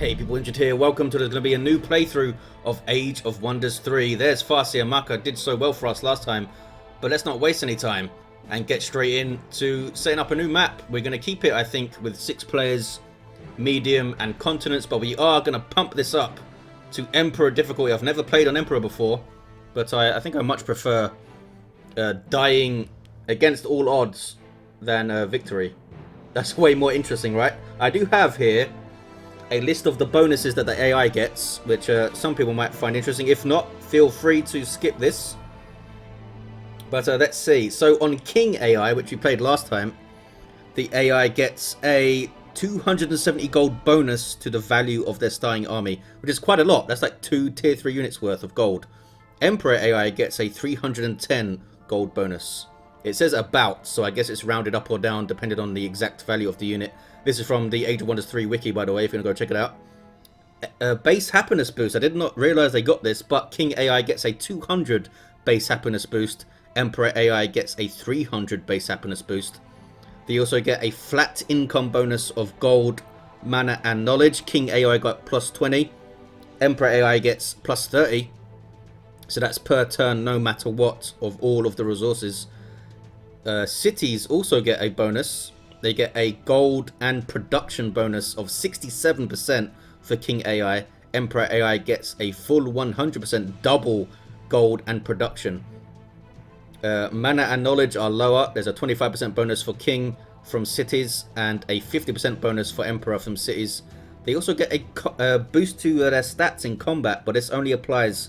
Hey people, Injured here. Welcome to there's going to be a new playthrough of Age of Wonders 3. There's Farsi and Maka, did so well for us last time, but let's not waste any time and get straight into setting up a new map. We're going to keep it, I think, with 6 players, medium and continents, but we are going to pump this up to Emperor difficulty. I've never played on Emperor before, but I think I much prefer dying against all odds than victory. That's way more interesting, right? I do have here a list of the bonuses that the AI gets, which some people might find interesting. If not, feel free to skip this. But let's see. So on King AI, which we played last time, the AI gets a 270 gold bonus to the value of their starting army, which is quite a lot. That's like 2 tier 3 units worth of gold. Emperor AI gets a 310 gold bonus. It says about, so I guess it's rounded up or down depending on the exact value of the unit. This is from the Age of Wonders 3 wiki, by the way, if you're going to go check it out. Base happiness boost. I did not realize they got this, but King AI gets a 200 base happiness boost. Emperor AI gets a 300 base happiness boost. They also get a flat income bonus of gold, mana, and knowledge. King AI got plus 20. Emperor AI gets plus 30. So that's per turn, no matter what, of all of the resources. Cities also get a bonus. They get a gold and production bonus of 67% for King AI. Emperor AI gets a full 100% double gold and production. Mana and knowledge are lower. There's a 25% bonus for King from cities and a 50% bonus for Emperor from cities. They also get a boost to their stats in combat, but this only applies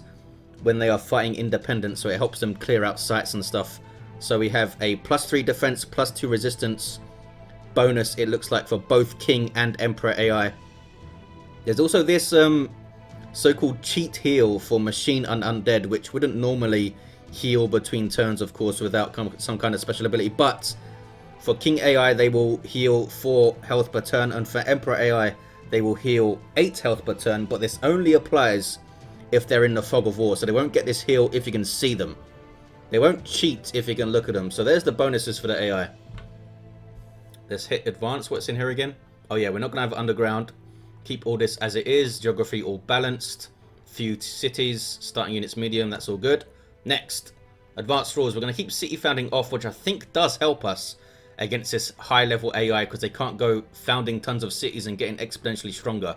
when they are fighting independent, so it helps them clear out sites and stuff. So we have a plus 3 defense, plus 2 resistance bonus, it looks like, for both King and Emperor AI. There's also this so-called cheat heal for Machine and Undead, which wouldn't normally heal between turns, of course, without some kind of special ability. But for King AI, they will heal 4 health per turn, and for Emperor AI, they will heal 8 health per turn. But this only applies if they're in the fog of war, so they won't get this heal if you can see them. They won't cheat if you can look at them. So there's the bonuses for the AI. Let's hit advance. What's in here again? Oh yeah, we're not going to have underground. Keep all this as it is. Geography all balanced. Few cities. Starting units medium. That's all good. Next. Advanced rules. We're going to keep city founding off, which I think does help us against this high level AI, because they can't go founding tons of cities and getting exponentially stronger.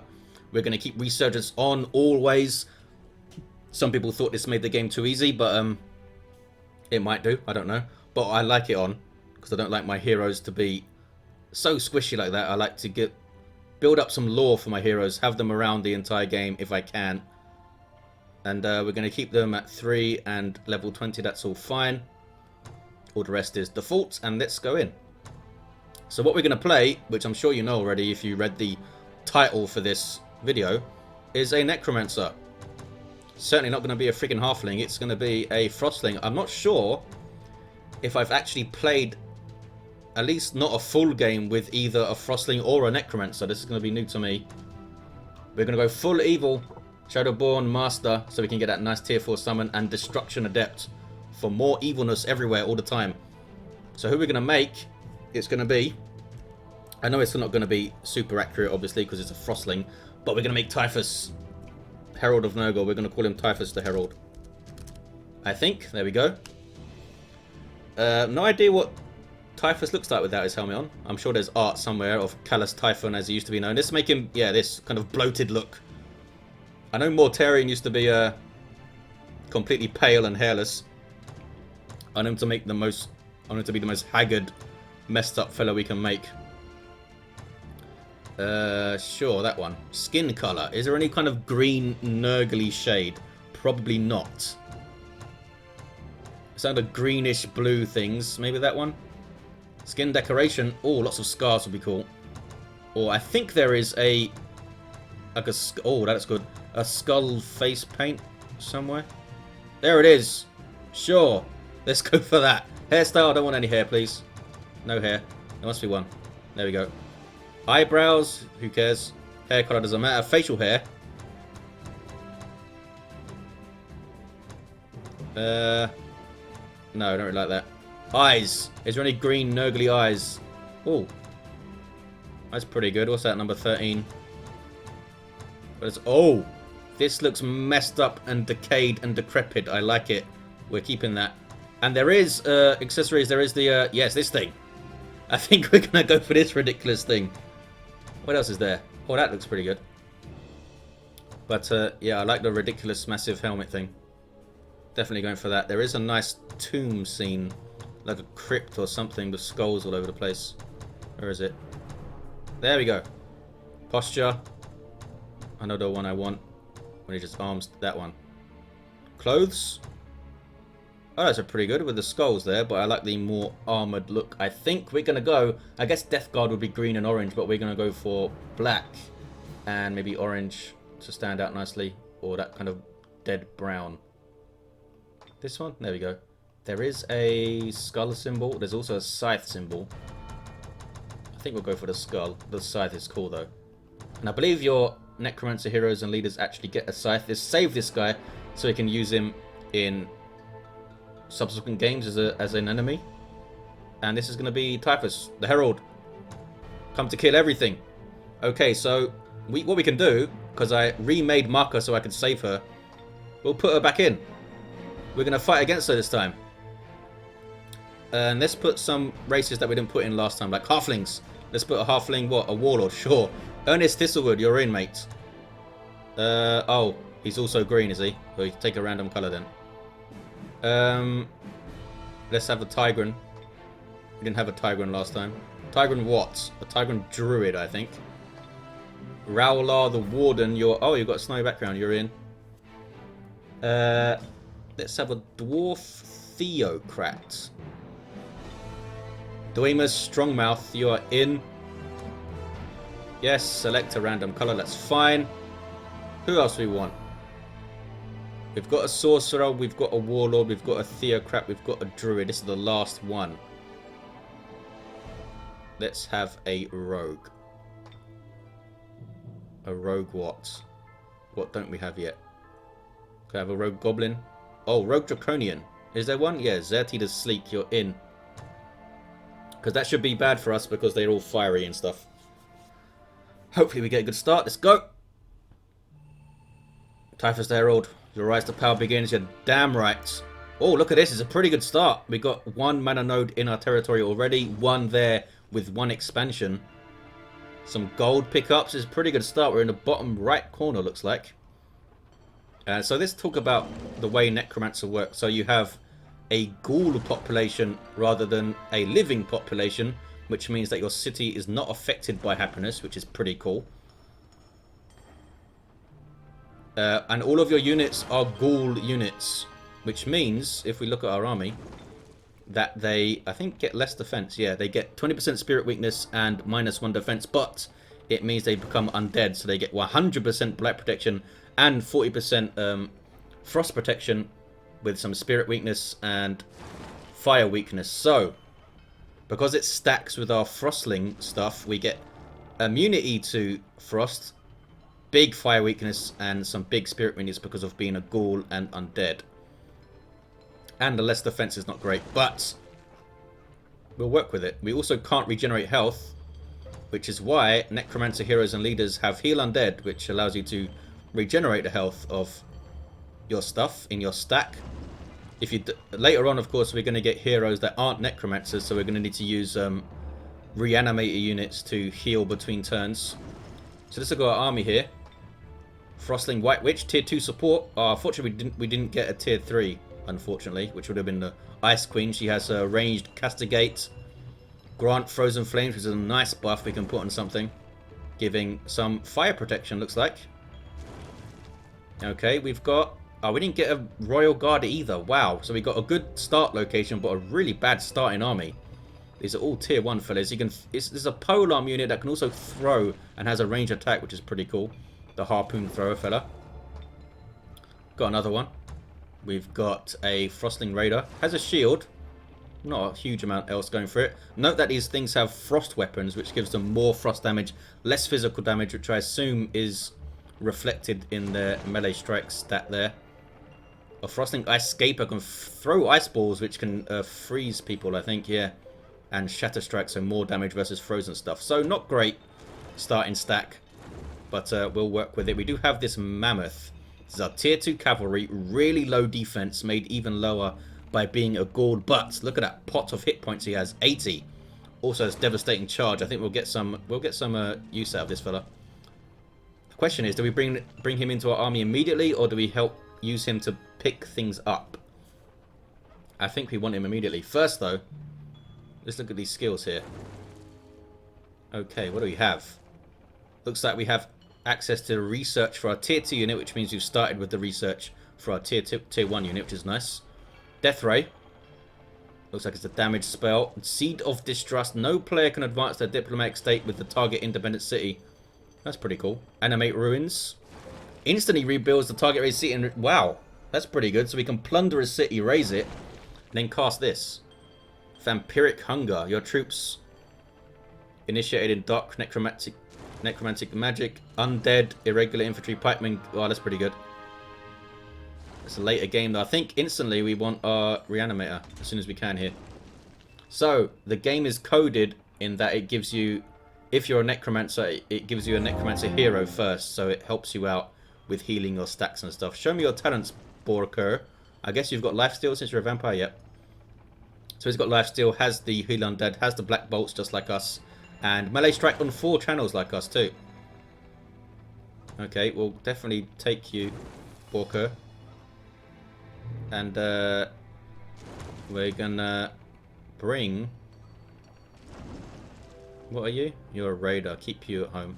We're going to keep Resurgence on always. Some people thought this made the game too easy, but it might do. I don't know. But I like it on, because I don't like my heroes to be so squishy like that. I like to build up some lore for my heroes, have them around the entire game if I can. And we're going to keep them at 3 and level 20. That's all fine. All the rest is default, and let's go in. So what we're going to play, which I'm sure you know already if you read the title for this video, is a Necromancer. Certainly not going to be a freaking Halfling. It's going to be a Frostling. I'm not sure if I've actually played at least not a full game with either a Frostling or a Necromancer. This is going to be new to me. We're going to go full evil, Shadowborn Master, so we can get that nice tier 4 summon, and Destruction Adept for more evilness everywhere all the time. So who we're going to make, it's going to be, I know it's not going to be super accurate obviously because it's a Frostling, but we're going to make Typhus, Herald of Nurgle. We're going to call him Typhus the Herald, I think. There we go. No idea what Typhus looks like without his helmet on. I'm sure there's art somewhere of Callous Typhon as he used to be known. Let's make him, yeah, this kind of bloated look. I know Mortarion used to be completely pale and hairless. I want him to make the most, I want him to be the most haggard, messed up fellow we can make. Sure, that one. Skin color. Is there any kind of green nurgly shade? Probably not. Sound of greenish blue things. Maybe that one. Skin decoration. Oh, lots of scars would be cool. Or I think there is a, like a, oh, that's good. A skull face paint somewhere. There it is. Sure. Let's go for that. Hairstyle. I don't want any hair, please. No hair. There must be one. There we go. Eyebrows. Who cares? Hair color doesn't matter. Facial hair. No, I don't really like that. Eyes. Is there any green nurgly eyes? Oh. That's pretty good. What's that, number 13? But it's, oh, this looks messed up and decayed and decrepit. I like it. We're keeping that. And there is accessories. There is the, yes, this thing. I think we're going to go for this ridiculous thing. What else is there? Oh, that looks pretty good. But, yeah, I like the ridiculous massive helmet thing. Definitely going for that. There is a nice tomb scene. Like a crypt or something with skulls all over the place. Where is it? There we go. Posture. Another one I want. When he just arms that one. Clothes. Oh, those are pretty good with the skulls there, but I like the more armored look. I think we're going to go... I guess Death Guard would be green and orange, but we're going to go for black and maybe orange to stand out nicely. Or that kind of dead brown. This one? There we go. There is a skull symbol. There's also a scythe symbol. I think we'll go for the skull. The scythe is cool, though. And I believe your Necromancer heroes and leaders actually get a scythe. Just save this guy so we can use him in subsequent games as an enemy. And this is going to be Typhus, the Herald. Come to kill everything. Okay, so what we can do, because I remade Marka so I could save her, we'll put her back in. We're going to fight against her this time. And let's put some races that we didn't put in last time, like Halflings. Let's put a Halfling, what? A Warlord, sure. Ernest Thistlewood, you're in, mate. Oh, he's also green, is he? Well, take a random colour then. Let's have a Tigran. We didn't have a Tigran last time. Tigran what? A Tigran Druid, I think. Rowlar the Warden, you're... Oh, you've got a snowy background, you're in. Let's have a Dwarf Theocrat. Dwemer Strongmouth, you are in. Yes, select a random colour, that's fine. Who else we want? We've got a Sorcerer, we've got a Warlord, we've got a Theocrat, we've got a Druid. This is the last one. Let's have a Rogue. A Rogue what? What don't we have yet? Can I have a Rogue Goblin? Oh, Rogue Draconian. Is there one? Yeah, Zerti the Sleek, you're in. Because that should be bad for us because they're all fiery and stuff. Hopefully we get a good start. Let's go. Typhus the Herald. Your rise to power begins. You're damn right. Oh, look at this. It's a pretty good start. We got one mana node in our territory already. One there with one expansion. Some gold pickups. It's a pretty good start. We're in the bottom right corner, looks like. So let's talk about the way Necromancer works. So you have a ghoul population rather than a living population, which means that your city is not affected by happiness, which is pretty cool. And all of your units are ghoul units, which means, if we look at our army, that they, I think, get less defense. Yeah, they get 20% spirit weakness and -1 defense, but it means they become undead, so they get 100% blight protection and 40% frost protection with some spirit weakness and fire weakness. So, because it stacks with our Frostling stuff, we get immunity to frost, big fire weakness, and some big spirit weakness because of being a ghoul and undead. And the less defense is not great, but we'll work with it. We also can't regenerate health, which is why Necromancer heroes and leaders have Heal Undead, which allows you to regenerate the health of your stuff in your stack. If you later on, of course, we're going to get heroes that aren't Necromancers, so we're going to need to use Reanimator units to heal between turns. So this will go our army here. Frostling White Witch, tier 2 support. Unfortunately, we didn't get a tier 3, unfortunately, which would have been the Ice Queen. She has a ranged Castigate, Grant Frozen Flames, which is a nice buff we can put on something, giving some fire protection, looks like. Okay, we've got... Oh, we didn't get a Royal Guard either. Wow. So we got a good start location, but a really bad starting army. These are all tier 1 fellas. There's a polearm unit that can also throw and has a range attack, which is pretty cool. The harpoon thrower fella. Got another one. We've got a Frostling Raider. Has a shield. Not a huge amount else going for it. Note that these things have frost weapons, which gives them more frost damage, less physical damage, which I assume is reflected in their melee strike stat there. A Frostling Ice Scaper can throw ice balls, which can freeze people, I think, yeah. And Shatter Strike, so more damage versus frozen stuff. So not great starting stack. but we'll work with it. We do have this Mammoth. This is our tier 2 cavalry, really low defense, made even lower by being a Gaul, but look at that pot of hit points he has, 80. Also has devastating charge. I think we'll get some use out of this fella. The question is, do we bring him into our army immediately, or do we help use him to pick things up? I think we want him immediately. First though, let's look at these skills here. Okay, what do we have? Looks like we have access to research for our tier 2 unit, which means we've started with the research for our tier 1 unit, which is nice. Death Ray. Looks like it's a damage spell. Seed of Distrust. No player can advance their diplomatic state with the target independent city. That's pretty cool. Animate Ruins. Instantly rebuilds the target raised city. Wow, that's pretty good. So we can plunder a city, raise it, and then cast this. Vampiric Hunger. Your troops initiated in dark necromantic magic. Undead, irregular infantry, pikemen. Wow, that's pretty good. It's a later game though. I think instantly we want our reanimator as soon as we can here. So the game is coded in that it gives you, if you're a necromancer, it gives you a necromancer hero first, so it helps you out with healing your stacks and stuff. Show me your talents, Borker. I guess you've got lifesteal since you're a vampire. Yep. So he's got lifesteal, has the heal undead, has the black bolts just like us, and melee strike on 4 channels like us too. Okay, we'll definitely take you, Borker. And we're gonna bring... What are you? You're a raider. Keep you at home.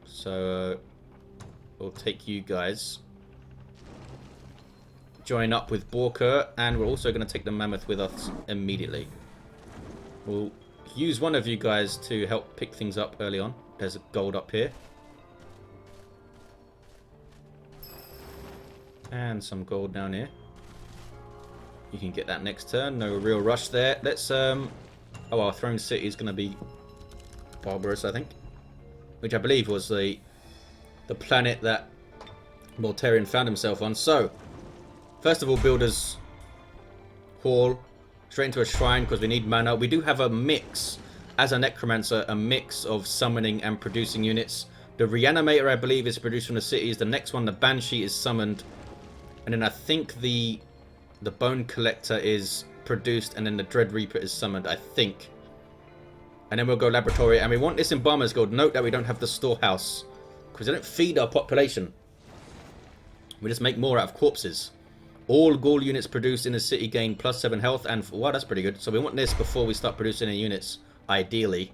So we'll take you guys. Join up with Borker, and we're also going to take the Mammoth with us immediately. We'll use one of you guys to help pick things up early on. There's a gold up here. And some gold down here. You can get that next turn. No real rush there. Let's oh, our throne city is going to be Barbarous, I think, which I believe was the planet that Mortarion found himself on. So first of all, Builders Hall, straight into a shrine because we need mana. We do have a mix as a Necromancer, a mix of summoning and producing units. The Reanimator, I believe, is produced from the cities. The next one, the Banshee, is summoned. And then I think the Bone Collector is produced, and then the Dread Reaper is summoned, I think. And then we'll go Laboratory, and we want this Embalmer's Guild. Note that we don't have the Storehouse, because they don't feed our population. We just make more out of corpses. All Ghoul units produced in the city gain +7 health, and wow, that's pretty good. So we want this before we start producing any units, ideally.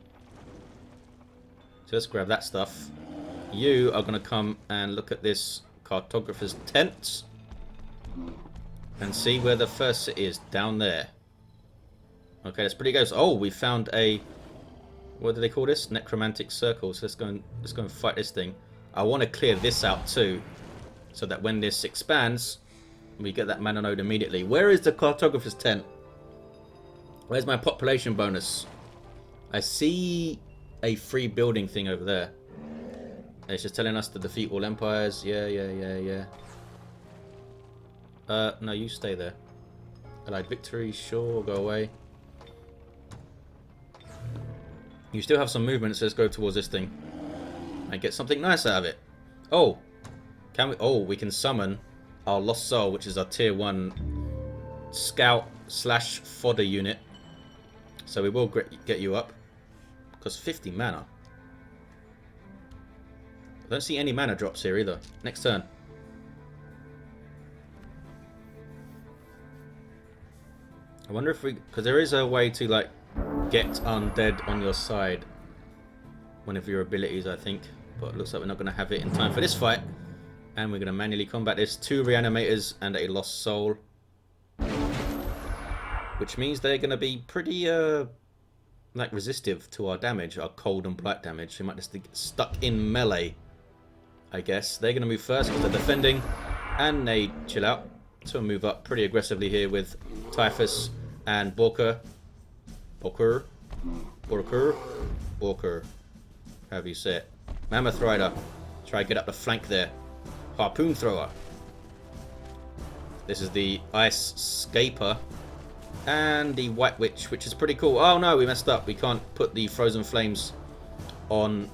So let's grab that stuff. You are going to come and look at this Cartographer's Tent. And see where the first city is, down there. Okay, that's pretty good. Oh, we found a, what do they call this? Necromantic circle. So let's go and fight this thing. I want to clear this out too, so that when this expands, we get that mana node immediately. Where is the Cartographer's Tent? Where's my population bonus? I see a free building thing over there. It's just telling us to defeat all empires. Yeah. No, you stay there. Allied victory, sure, go away. You still have some movement, so let's go towards this thing and get something nice out of it. Oh, can we? Oh, we can summon our Lost Soul, which is our tier 1 scout / fodder unit. So we will get you up, because 50 mana. I don't see any mana drops here either. Next turn. I wonder if we... Because there is a way to, like, get undead on your side. One of your abilities, I think. But it looks like we're not going to have it in time for this fight. And we're going to manually combat this. 2 Reanimators and a Lost Soul. Which means they're going to be pretty, like, resistive to our damage. Our cold and blight damage. We might just get stuck in melee, I guess. They're going to move first because they're defending. And they chill out. So we'll move up pretty aggressively here with Typhus and Borker. However you say it. Mammoth Rider. Try to get up the flank there. Harpoon Thrower. This is the Ice Scaper. And the White Witch, which is pretty cool. Oh no, we messed up. We can't put the Frozen Flames on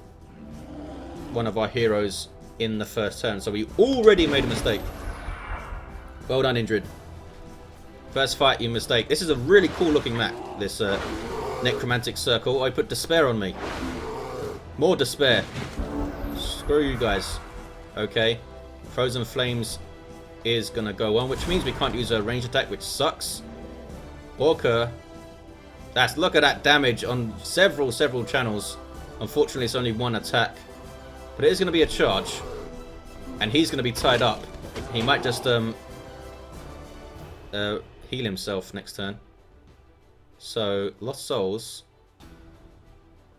one of our heroes in the first turn. So we already made a mistake. Well done, Indrid. First fight, you mistake. This is a really cool looking map, this Necromantic Circle. I put despair on me. More despair. Screw you guys. Okay. Frozen Flames is going to go on, which means we can't use a range attack, which sucks. Orca. Look at that damage on several channels. Unfortunately, it's only one attack. But it is going to be a charge. And he's going to be tied up. He might just heal himself next turn. So, Lost Souls.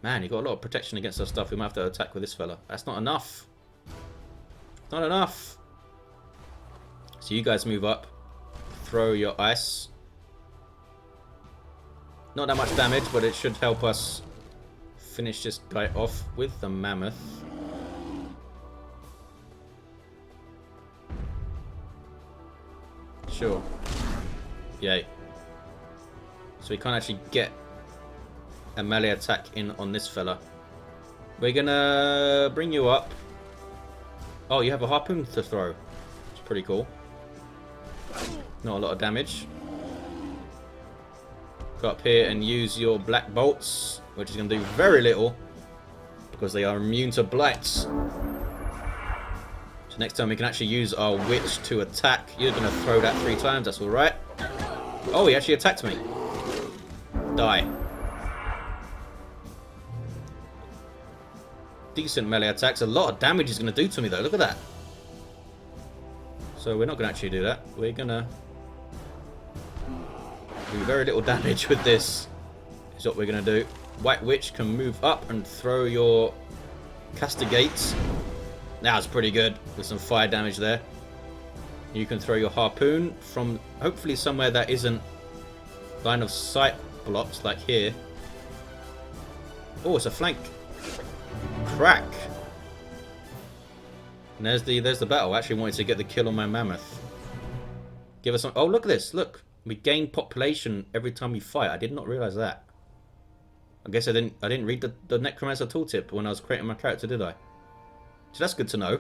Man, you got a lot of protection against our stuff. We might have to attack with this fella. That's not enough. Not enough. So you guys move up. Throw your ice. Not that much damage, but it should help us finish this guy off with the mammoth. Sure. Yay. So we can't actually get a melee attack in on this fella. We're gonna bring you up. Oh, you have a harpoon to throw. It's pretty cool. Not a lot of damage. Go up here and use your black bolts, which is going to do very little because they are immune to blights. So next time we can actually use our witch to attack. You're going to throw that 3 times, that's alright. Oh, he actually attacked me. Die. Decent melee attacks. A lot of damage he's going to do to me though. Look at that. So we're not going to actually do that. We're going to do very little damage with this. Is what we're going to do. White Witch can move up and throw your Castigates. That's pretty good with some fire damage there. You can throw your harpoon from hopefully somewhere that isn't line of sight blocks like here. Oh, it's a flank. Crack. And there's the battle. I actually wanted to get the kill on my mammoth. Give us some. Oh, look at this. Look, we gain population every time we fight. I did not realize that. I guess I didn't read the Necromancer tooltip when I was creating my character, did I? So that's good to know.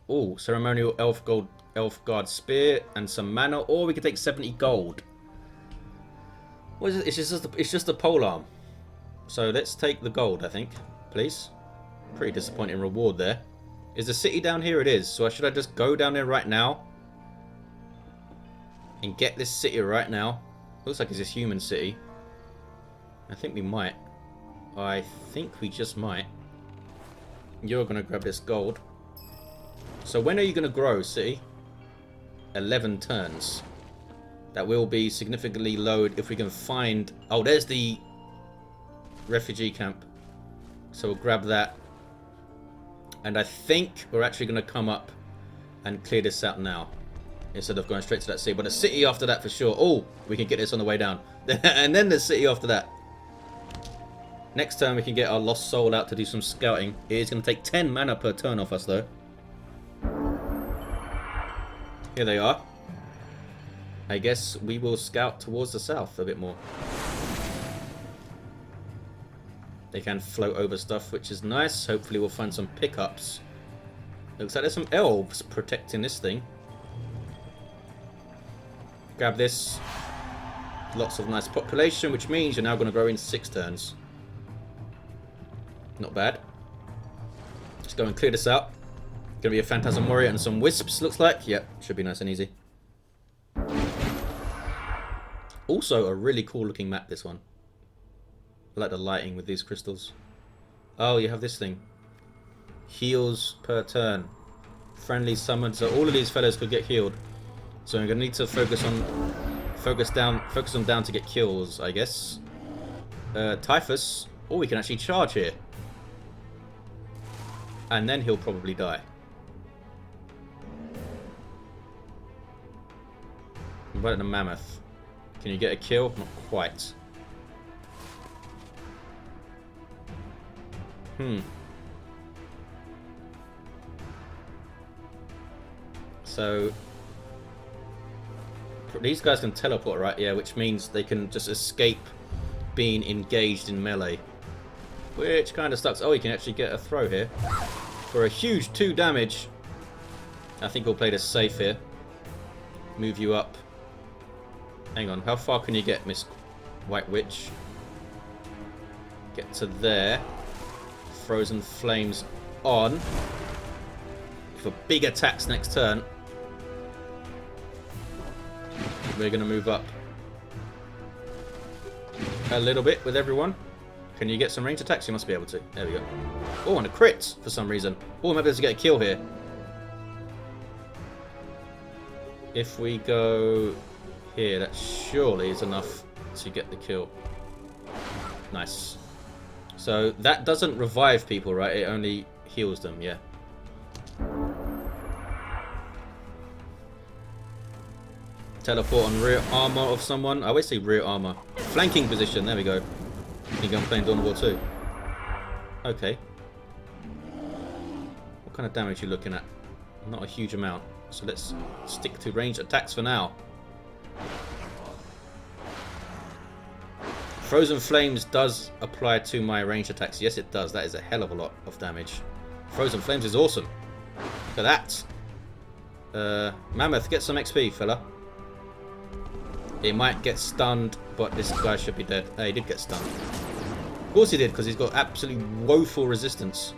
Oh, Ceremonial Elf Guard Spear and some mana, or we could take 70 gold. What is it? It's just a polearm. So let's take the gold, I think, please. Pretty disappointing reward there. Is the city down here? It is. So should I just go down there right now and get this city right now? Looks like it's this human city. I think we might. I think we just might. You're going to grab this gold. So when are you going to grow, city? 11 turns. That will be significantly lowered if we can find... Oh, there's the refugee camp. So we'll grab that. And I think we're actually going to come up and clear this out now, instead of going straight to that city. But a city after that for sure. Oh, we can get this on the way down. And then the city after that. Next turn we can get our Lost Soul out to do some scouting. It is going to take 10 mana per turn off us though. Here they are. I guess we will scout towards the south a bit more. They can float over stuff, which is nice. Hopefully we'll find some pickups. Looks like there's some elves protecting this thing. Grab this. Lots of nice population, which means you're now going to grow in 6 turns. Not bad. Let's go and clear this out. Gonna be a Phantasm Warrior and some Wisps, looks like. Yep, should be nice and easy. Also, a really cool looking map, this one. I like the lighting with these crystals. Oh, you have this thing. Heals per turn. Friendly summons. So all of these fellas could get healed. So I'm gonna need to focus them down to get kills, I guess. Typhus. Oh, we can actually charge here. And then he'll probably die. What about the mammoth? Can you get a kill? Not quite. So these guys can teleport, right? Yeah, which means they can just escape being engaged in melee. which kind of sucks. Oh, he can actually get a throw here for a huge 2 damage. I think we'll play this safe here. Move you up. Hang on, how far can you get, Miss White Witch? Get to there. Frozen Flames on. For big attacks next turn. We're going to move up a little bit with everyone. Can you get some range attacks? You must be able to. There we go. Oh, and a crit for some reason. Oh, I might be able to get a kill here. If we go here, that surely is enough to get the kill. Nice. So that doesn't revive people, right? It only heals them, yeah. Teleport on rear armor of someone. I always say rear armor. Flanking position, there we go. I think I'm playing Dawn of War 2. Okay. What kind of damage are you looking at? Not a huge amount. So let's stick to ranged attacks for now. Frozen Flames does apply to my ranged attacks. Yes, it does. That is a hell of a lot of damage. Frozen Flames is awesome. Look at that. Mammoth, get some XP, fella. He might get stunned, but this guy should be dead. He did get stunned. Of course he did, because he's got absolutely woeful resistance.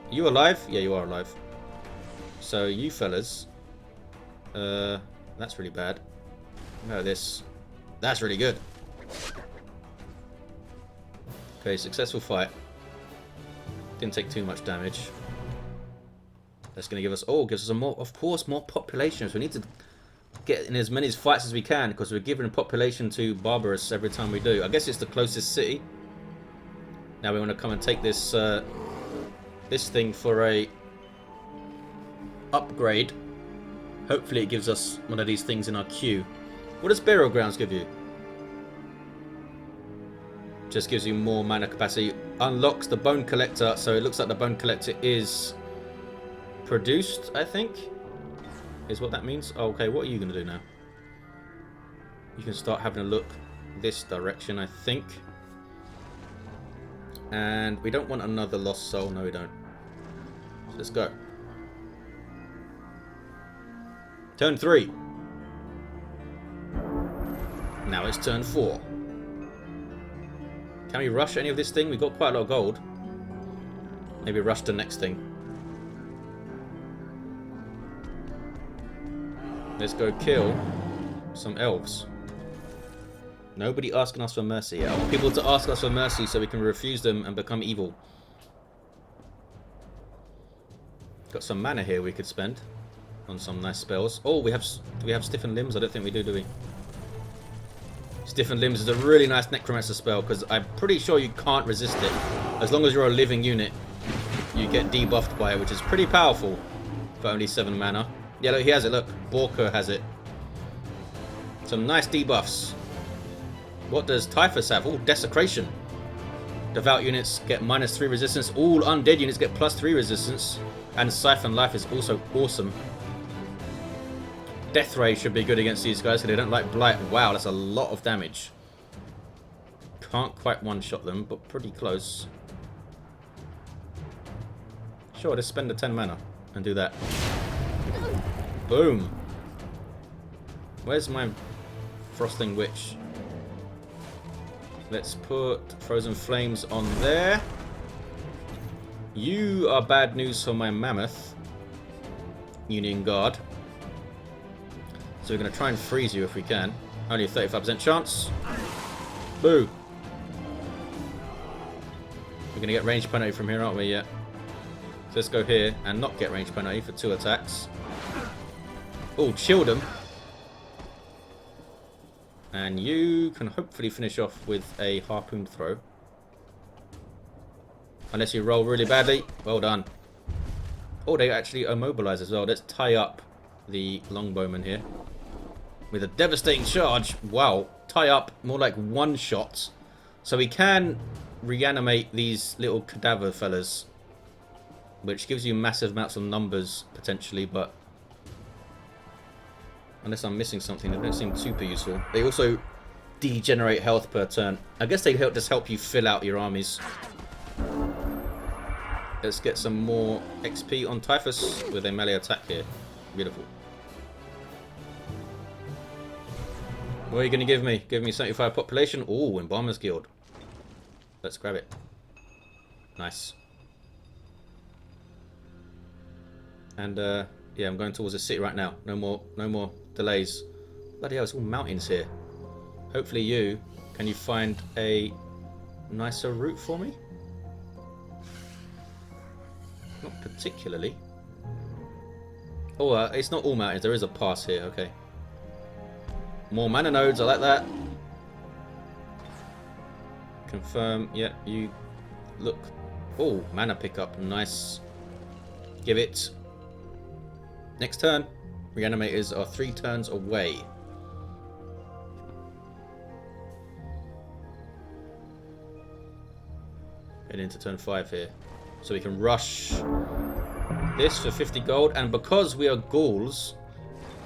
Are you alive? Yeah, you are alive. So, you fellas. That's really bad. No, this. That's really good. Okay, successful fight. Didn't take too much damage. That's going to give us... Oh, gives us a more... Of course, more population. So we need to get in as many fights as we can, because we're giving a population to Barbarous every time we do. I guess it's the closest city. Now we want to come and take this this thing for a upgrade. Hopefully it gives us one of these things in our queue. What does Burial Grounds give you? Just gives you more mana capacity. Unlocks the Bone Collector, so it looks like the Bone Collector is produced, I think. Is what that means. Oh, okay, what are you going to do now? You can start having a look this direction, I think. And we don't want another Lost Soul. No, we don't. So let's go. Turn 3. Now it's turn 4. Can we rush any of this thing? We've got quite a lot of gold. Maybe rush the next thing. Let's go kill some elves. Nobody asking us for mercy. I want people to ask us for mercy so we can refuse them and become evil. Got some mana here we could spend on some nice spells. Oh, do we have Stiffened Limbs? I don't think we do we? Stiffened Limbs is a really nice Necromancer spell, because I'm pretty sure you can't resist it. As long as you're a living unit, you get debuffed by it, which is pretty powerful for only 7 mana. Yeah, look, he has it, look. Borka has it. Some nice debuffs. What does Typhus have? Oh, Desecration. Devout units get -3 resistance. All undead units get +3 resistance. And Siphon Life is also awesome. Death Ray should be good against these guys, because they don't like Blight. Wow, that's a lot of damage. Can't quite one-shot them, but pretty close. Sure, just spend the 10 mana and do that. Boom. Where's my Frostling Witch? Let's put Frozen Flames on there. You are bad news for my Mammoth. Union Guard. So we're going to try and freeze you if we can. Only a 35% chance. Boo. We're going to get range penalty from here, aren't we? Yeah. So let's go here and not get range penalty for 2 attacks. Oh, chilled him. And you can hopefully finish off with a harpoon throw. Unless you roll really badly. Well done. Oh, they actually immobilize as well. Let's tie up the longbowman here. With a devastating charge. Wow. Tie up more like 1 shot. So we can reanimate these little cadaver fellas. Which gives you massive amounts of numbers, potentially, but... Unless I'm missing something, they don't seem super useful. They also degenerate health per turn. I guess they just help you fill out your armies. Let's get some more XP on Typhus with a melee attack here. Beautiful. What are you going to give me? Give me 75 population? Ooh, Embalmer's Guild. Let's grab it. Nice. And yeah, I'm going towards the city right now. No more delays. Bloody hell, it's all mountains here. Hopefully can you find a nicer route for me? Not particularly. Oh, it's not all mountains. There is a pass here. Okay. More mana nodes. I like that. Confirm. Yeah, you look. Oh, mana pickup. Nice. Give it. Next turn. Reanimators are 3 turns away. Head into turn 5 here. So we can rush this for 50 gold. And because we are ghouls,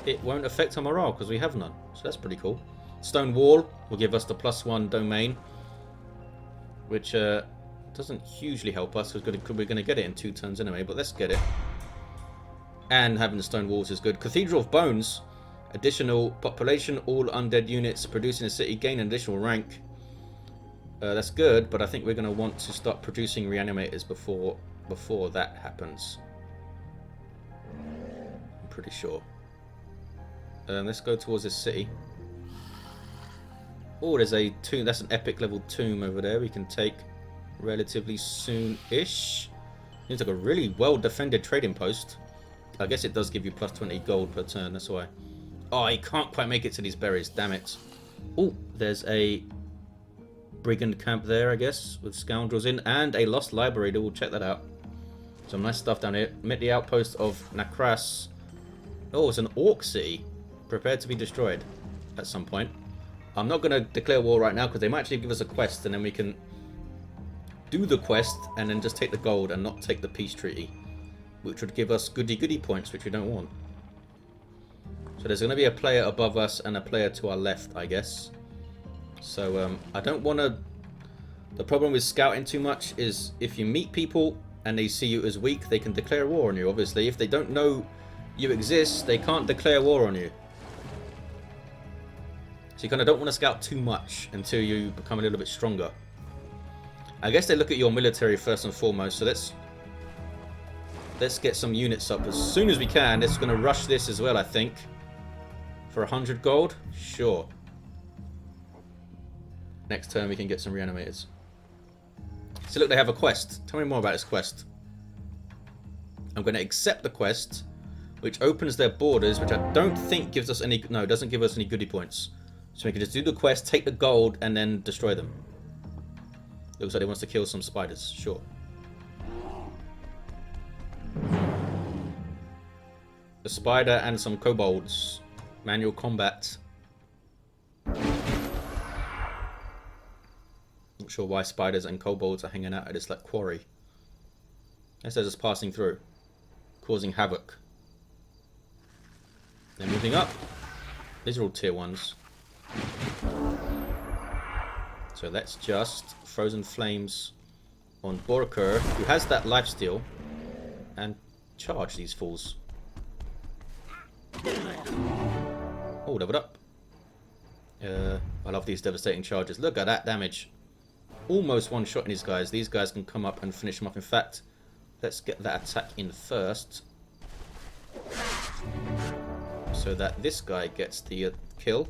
it won't affect our morale because we have none. So that's pretty cool. Stone Wall will give us the +1 domain, which doesn't hugely help us because we're going to get it in 2 turns anyway, but let's get it. And having the Stone Walls is good. Cathedral of Bones, additional population, all undead units producing a city gain an additional rank. That's good, but I think we're going to want to start producing reanimators before that happens. I'm pretty sure. Let's go towards this city. Oh, there's a tomb. That's an epic level tomb over there we can take relatively soon-ish. Seems like a really well-defended trading post. I guess it does give you +20 gold per turn, that's why. Oh, I can't quite make it to these berries, damn it. Oh, there's a brigand camp there, I guess, with scoundrels in, and a lost library. We'll check that out. Some nice stuff down here. Met the outpost of Nakras. Oh, it's an orc city. Prepared to be destroyed at some point. I'm not going to declare war right now because they might actually give us a quest and then we can do the quest and then just take the gold and not take the peace treaty, which would give us goody points, which we don't want. So there's going to be a player above us and a player to our left, I guess. So I don't want to... The problem with scouting too much is if you meet people and they see you as weak, they can declare war on you, obviously. If they don't know you exist, they can't declare war on you. So you kind of don't want to scout too much until you become a little bit stronger. I guess they look at your military first and foremost, so let's get some units up as soon as we can. It's going to rush this as well, I think. For 100 gold? Sure. Next turn we can get some reanimators. So look, they have a quest. Tell me more about this quest. I'm going to accept the quest, which opens their borders, which I don't think gives us any... No, it doesn't give us any goodie points. So we can just do the quest, take the gold, and then destroy them. Looks like he wants to kill some spiders. Sure. A spider and some kobolds. Manual combat. Not sure why spiders and kobolds are hanging out at this like quarry. It says it's passing through, causing havoc. They're moving up. These are all tier 1s. So let's just Frozen Flames on Borokur, who has that lifesteal, and charge these fools. Oh, leveled up. I love these devastating charges. Look at that damage. Almost one shot in these guys. These guys can come up and finish them off. In fact, let's get that attack in first, so that this guy gets the kill,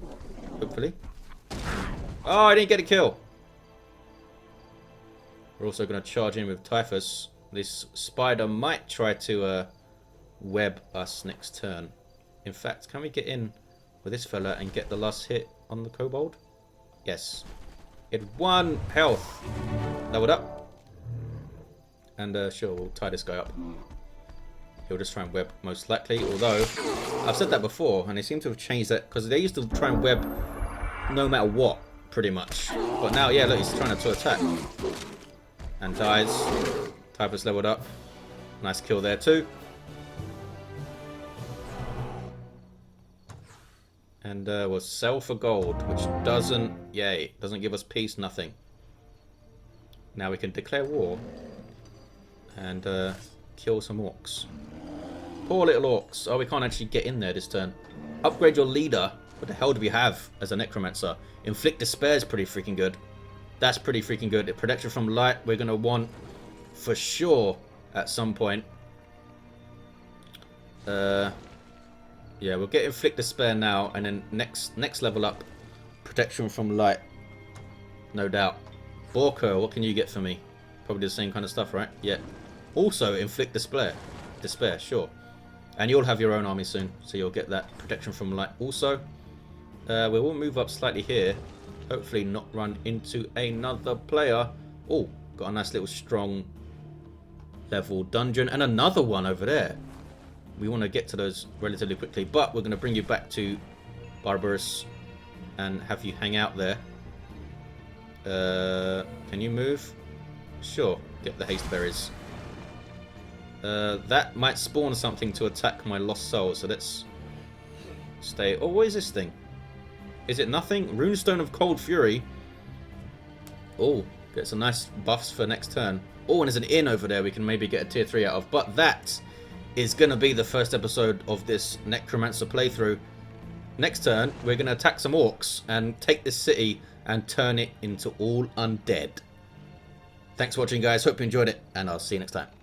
hopefully. Oh, I didn't get a kill. We're also going to charge in with Typhus. This spider might try to web us next turn. In fact, can we get in with this fella and get the last hit on the kobold? Yes. It had 1 health. Leveled up. And sure, we'll tie this guy up. He'll just try and web most likely. Although, I've said that before, and they seem to have changed that, because they used to try and web no matter what, pretty much. But now, yeah, look, he's trying to attack. And dies. Typhus leveled up. Nice kill there too. And we'll sell for gold, which doesn't, yay, doesn't give us peace, nothing. Now we can declare war and kill some orcs. Poor little orcs. Oh, we can't actually get in there this turn. Upgrade your leader. What the hell do we have as a Necromancer? Inflict Despair is pretty freaking good. That's pretty freaking good. Protection from light we're going to want for sure at some point. Yeah, we'll get Inflict Despair now, and then next level up, Protection from Light, no doubt. Borko, what can you get for me? Probably the same kind of stuff, right? Yeah. Also, Inflict Despair, sure. And you'll have your own army soon, so you'll get that Protection from Light also. We will move up slightly here. Hopefully not run into another player. Oh, got a nice little strong level dungeon, and another one over there. We want to get to those relatively quickly, but we're going to bring you back to Barbarous and have you hang out there. Can you move? Sure, get the haste berries. That might spawn something to attack my lost soul, so let's stay. Oh, what is this thing? Is it nothing? Runestone of Cold Fury. Oh, get some nice buffs for next turn. Oh, and there's an inn over there we can maybe get a tier 3 out of, but that is going to be the first episode of this Necromancer playthrough. Next turn, we're going to attack some orcs and take this city and turn it into all undead. Thanks for watching, guys. Hope you enjoyed it, and I'll see you next time.